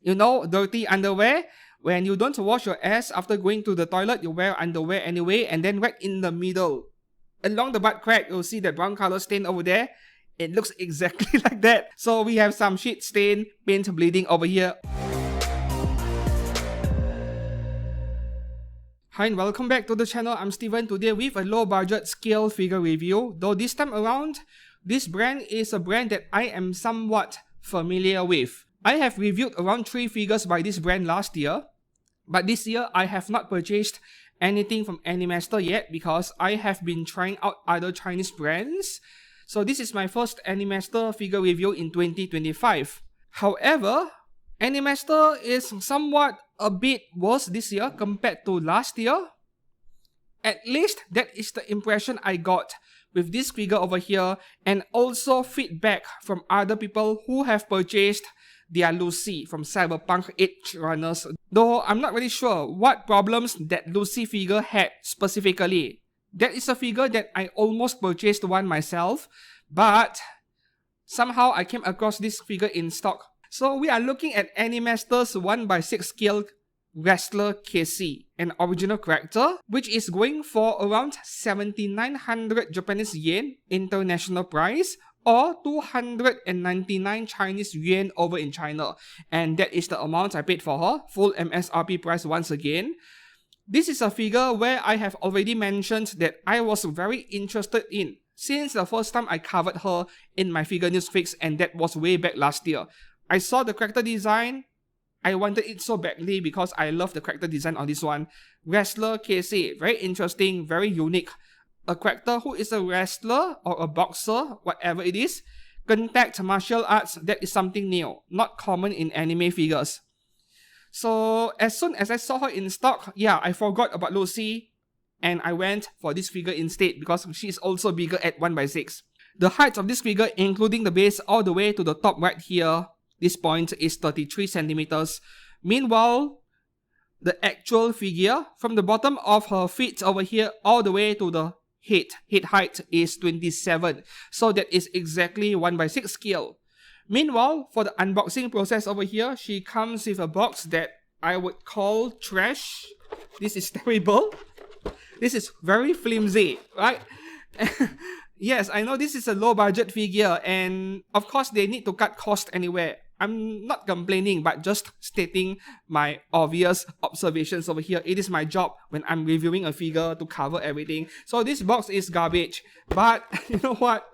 You know, dirty underwear. When you don't wash your ass after going to the toilet, you wear underwear anyway, and then right in the middle, along the butt crack, you'll see that brown color stain over there. It looks exactly like that. So we have some shit stain, paint bleeding over here. Hi and welcome back to the channel. I'm Steven, today with a low budget scale figure review. Though this time around, this brand is a brand that I am somewhat familiar with. I have reviewed around 3 figures by this brand last year, but this year I have not purchased anything from Animester yet because I have been trying out other Chinese brands. So this is my first Animester figure review in 2025. However, Animester is somewhat a bit worse this year compared to last year. At least that is the impression I got with this figure over here, and also feedback from other people who have purchased their Lucy from Cyberpunk Edge Runners. Though I'm not really sure what problems that Lucy figure had specifically. That is a figure that I almost purchased one myself, but somehow I came across this figure in stock. So we are looking at Animester's 1/6 scale wrestler KC, an original character, which is going for around 7,900 Japanese yen international price, or 299 Chinese yuan over in China. And that is the amount I paid for her, full MSRP price once again. This is a figure where I have already mentioned that I was very interested in since the first time I covered her in my figure news fix, and that was way back last year. I saw the character design, I wanted it so badly because I love the character design on this one. Wrestler KC, very interesting, very unique. A character who is a wrestler or a boxer, whatever it is, contact martial arts, that is something new, not common in anime figures. So as soon as I saw her in stock, yeah, I forgot about Lucy and I went for this figure instead because she is also bigger at 1/6. The height of this figure, including the base all the way to the top right here, this point is 33 centimeters. Meanwhile, the actual figure, from the bottom of her feet over here all the way to the head height is 27. So that is exactly 1/6 scale. Meanwhile, for the unboxing process over here, she comes with a box that I would call trash. This is terrible. This is very flimsy, right? Yes, I know this is a low budget figure, and of course they need to cut cost anywhere. I'm not complaining, but just stating my obvious observations over here. It is my job when I'm reviewing a figure to cover everything. So this box is garbage, but you know what?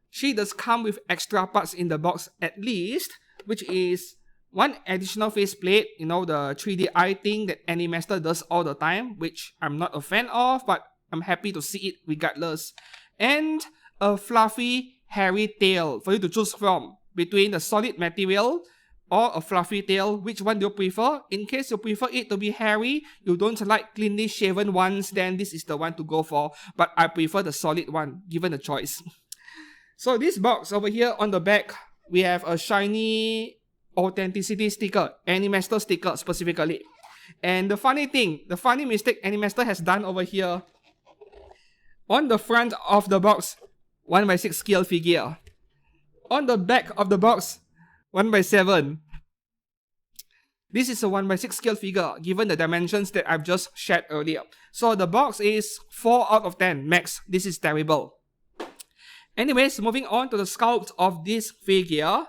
She does come with extra parts in the box at least, which is one additional faceplate, you know, the 3D eye thing that Animester does all the time, which I'm not a fan of, but I'm happy to see it regardless. And a fluffy, hairy tail for you to choose from between the solid material or a fluffy tail. Which one do you prefer? In case you prefer it to be hairy, you don't like cleanly shaven ones, then this is the one to go for. But I prefer the solid one, given the choice. So this box over here on the back, we have a shiny authenticity sticker, Animester sticker specifically. And the funny mistake Animester has done over here, on the front of the box, 1/6 scale figure. On the back of the box, 1/7. This is a 1/6 scale figure, given the dimensions that I've just shared earlier. So the box is 4 out of 10 max. This is terrible. Anyways, moving on to the sculpt of this figure,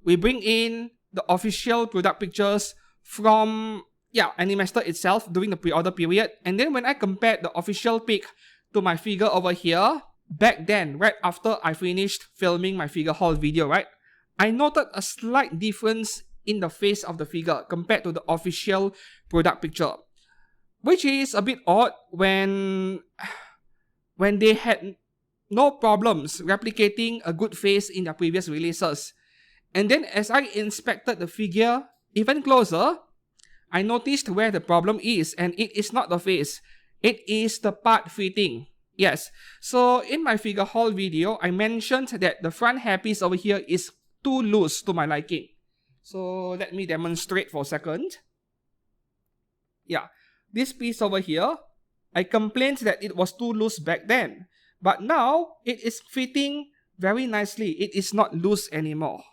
we bring in the official product pictures from Animester itself during the pre-order period. And then when I compared the official pic to my figure over here, back then, right after I finished filming my figure haul video, right, I noted a slight difference in the face of the figure compared to the official product picture, which is a bit odd when they had no problems replicating a good face in their previous releases. And then as I inspected the figure even closer, I noticed where the problem is, and it is not the face, it is the part fitting. Yes, so in my figure haul video, I mentioned that the front hairpiece over here is too loose to my liking. So let me demonstrate for a second. Yeah, this piece over here, I complained that it was too loose back then. But now, it is fitting very nicely. It is not loose anymore.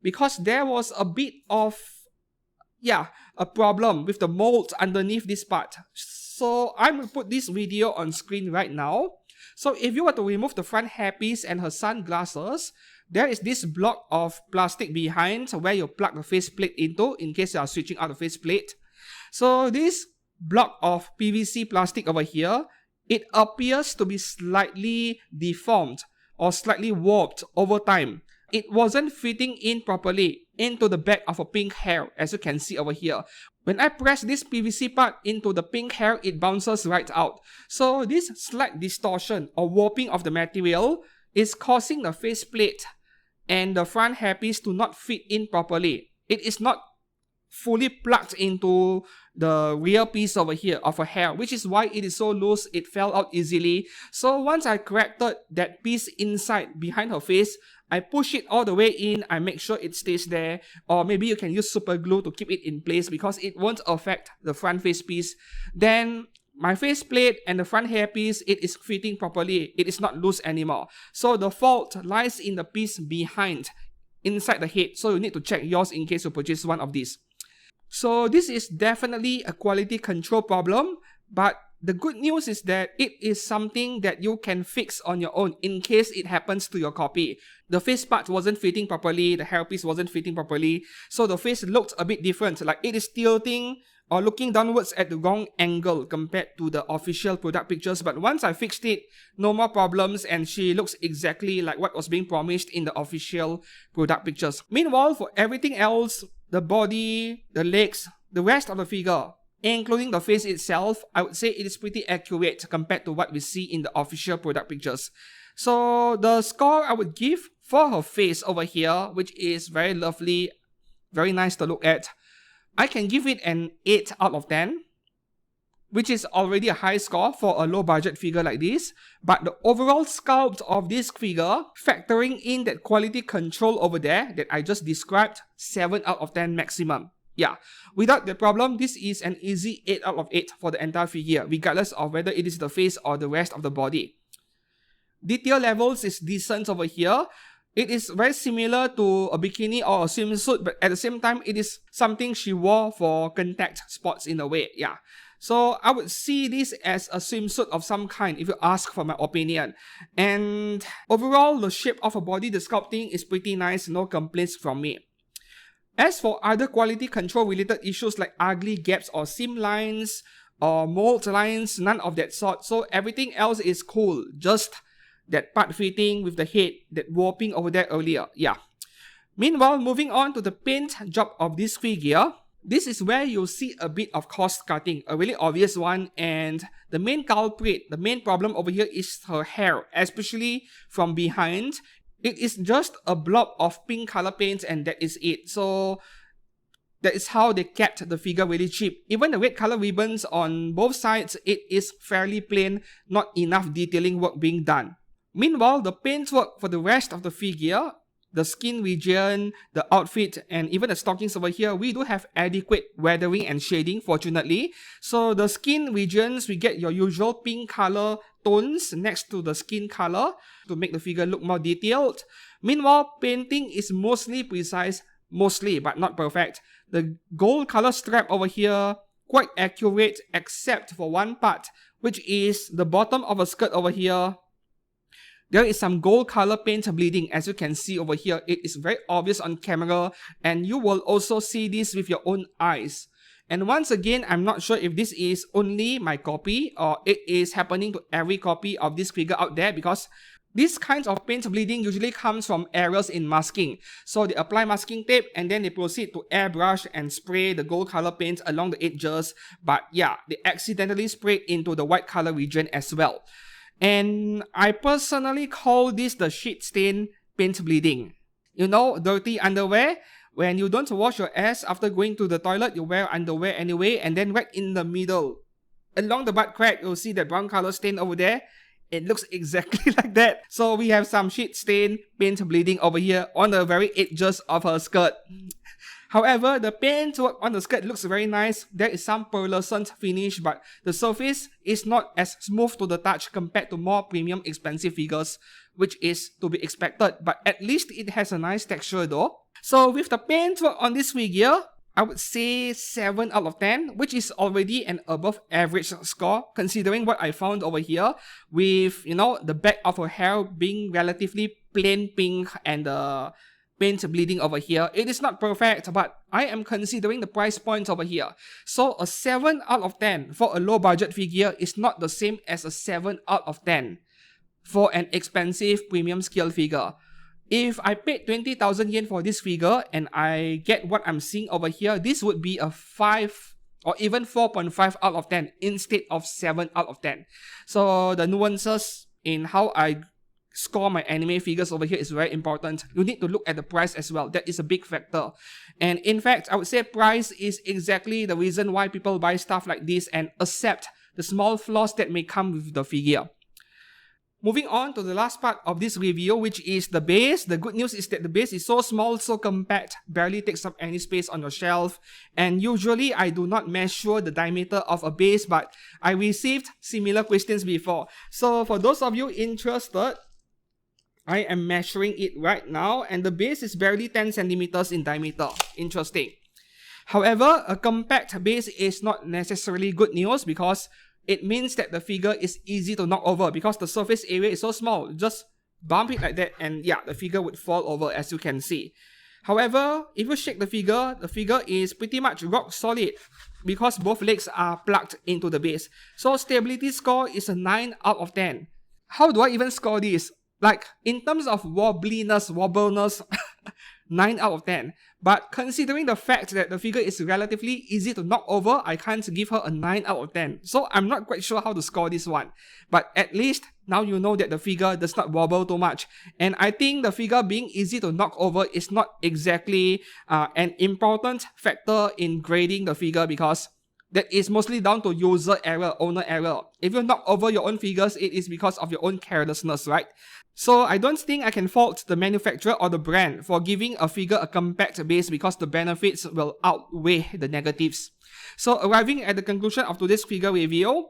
because there was a bit of, a problem with the mold underneath this part. So I'm going to put this video on screen right now. So if you were to remove the front hairpiece and her sunglasses, there is this block of plastic behind where you plug the faceplate into in case you are switching out the faceplate. So this block of PVC plastic over here, it appears to be slightly deformed or slightly warped over time. It wasn't fitting in properly into the back of a pink hair, as you can see over here. When I press this PVC part into the pink hair, it bounces right out. So this slight distortion or warping of the material is causing the faceplate and the front hairpiece to not fit in properly. It is not fully plugged into the rear piece over here of her hair, which is why it is so loose, it fell out easily. So once I corrected that piece inside behind her face, I push it all the way in, I make sure it stays there, or maybe you can use super glue to keep it in place because it won't affect the front face piece. Then my faceplate and the front hairpiece, it is fitting properly, it is not loose anymore. So the fault lies in the piece behind, inside the head, so you need to check yours in case you purchase one of these. So this is definitely a quality control problem, but the good news is that it is something that you can fix on your own in case it happens to your copy. The face part wasn't fitting properly, the hairpiece wasn't fitting properly, so the face looked a bit different, like it is tilting or looking downwards at the wrong angle compared to the official product pictures. But once I fixed it, no more problems, and she looks exactly like what was being promised in the official product pictures. Meanwhile, for everything else, the body, the legs, the rest of the figure, including the face itself, I would say it is pretty accurate compared to what we see in the official product pictures. So the score I would give for her face over here, which is very lovely, very nice to look at, I can give it an 8 out of 10, which is already a high score for a low budget figure like this. But the overall sculpt of this figure, factoring in that quality control over there that I just described, 7 out of 10 maximum. Yeah, without the problem, this is an easy 8 out of 8 for the entire figure, regardless of whether it is the face or the rest of the body. Detail levels is decent over here. It is very similar to a bikini or a swimsuit, but at the same time, it is something she wore for contact sports in a way. Yeah. So I would see this as a swimsuit of some kind if you ask for my opinion. And overall, the shape of her body, the sculpting is pretty nice, no complaints from me. As for other quality control related issues like ugly gaps or seam lines or mold lines, none of that sort. So everything else is cool, just that part fitting with the head, that warping over there earlier. Yeah. Meanwhile, moving on to the paint job of this figure, this is where you'll see a bit of cost cutting, a really obvious one, and the main culprit, the main problem over here is her hair, especially from behind. It is just a blob of pink color paint and that is it. So that is how they kept the figure really cheap. Even the red color ribbons on both sides, it is fairly plain, not enough detailing work being done. Meanwhile, the paintwork for the rest of the figure, the skin region, the outfit, and even the stockings over here, we do have adequate weathering and shading, fortunately. So the skin regions, we get your usual pink color tones next to the skin color to make the figure look more detailed. Meanwhile, painting is mostly precise, mostly, but not perfect. The gold color strap over here, quite accurate, except for one part, which is the bottom of a skirt over here. There is some gold color paint bleeding, as you can see over here. It is very obvious on camera, and you will also see this with your own eyes. And once again, I'm not sure if this is only my copy or it is happening to every copy of this figure out there, because these kinds of paint bleeding usually comes from errors in masking. So they apply masking tape and then they proceed to airbrush and spray the gold color paint along the edges. But yeah, they accidentally sprayed into the white color region as well. And I personally call this the shit stain paint bleeding. You know, dirty underwear. When you don't wash your ass after going to the toilet, you wear underwear anyway, and then right in the middle, along the butt crack, you'll see that brown color stain over there. It looks exactly like that. So we have some shit stain paint bleeding over here on the very edges of her skirt. However, the paintwork on the skirt looks very nice. There is some pearlescent finish, but the surface is not as smooth to the touch compared to more premium expensive figures, which is to be expected. But at least it has a nice texture though. So with the paint work on this figure, I would say 7 out of 10, which is already an above average score considering what I found over here with, the back of her hair being relatively plain pink and the paint bleeding over here. It is not perfect, but I am considering the price point over here. So a 7 out of 10 for a low budget figure is not the same as a 7 out of 10 for an expensive premium scale figure. If I paid 20,000 yen for this figure and I get what I'm seeing over here, this would be a 5 or even 4.5 out of 10 instead of 7 out of 10. So the nuances in how I score my anime figures over here is very important. You need to look at the price as well. That is a big factor. And in fact, I would say price is exactly the reason why people buy stuff like this and accept the small flaws that may come with the figure. Moving on to the last part of this review, which is the base. The good news is that the base is so small, so compact, barely takes up any space on your shelf. And usually I do not measure the diameter of a base, but I received similar questions before. So for those of you interested, I am measuring it right now, and the base is barely 10 centimeters in diameter. Interesting. However, a compact base is not necessarily good news because it means that the figure is easy to knock over because the surface area is so small. Just bump it like that and yeah, the figure would fall over, as you can see. However, if you shake the figure is pretty much rock solid because both legs are plugged into the base. So stability score is a 9 out of 10. How do I even score this? Like, in terms of wobbliness, 9 out of 10. But considering the fact that the figure is relatively easy to knock over, I can't give her a 9 out of 10. So I'm not quite sure how to score this one. But at least now you know that the figure does not wobble too much. And I think the figure being easy to knock over is not exactly an important factor in grading the figure because that is mostly down to user error, owner error. If you knock over your own figures, it is because of your own carelessness, right? So I don't think I can fault the manufacturer or the brand for giving a figure a compact base because the benefits will outweigh the negatives. So arriving at the conclusion of today's figure review,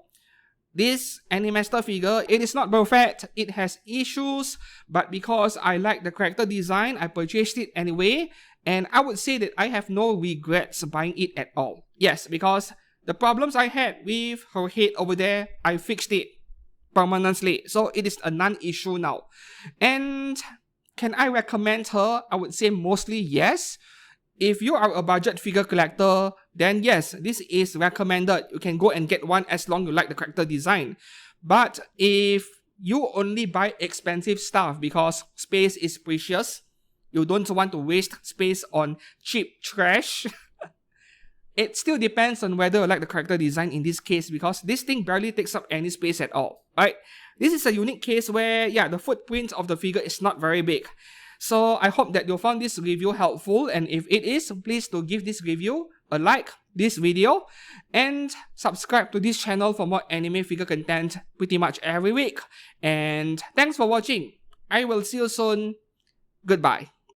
this Animester figure, it is not perfect, it has issues, but because I like the character design, I purchased it anyway, and I would say that I have no regrets buying it at all. Yes, because the problems I had with her head over there, I fixed it permanently. So it is a non-issue now. And can I recommend her? I would say mostly yes. If you are a budget figure collector, then yes, this is recommended. You can go and get one as long as you like the character design. But if you only buy expensive stuff because space is precious, you don't want to waste space on cheap trash, it still depends on whether you like the character design in this case because this thing barely takes up any space at all, right? This is a unique case where, yeah, the footprint of the figure is not very big. So I hope that you found this review helpful, and if it is, please do give this review a like, this video, and subscribe to this channel for more anime figure content pretty much every week. And thanks for watching. I will see you soon. Goodbye.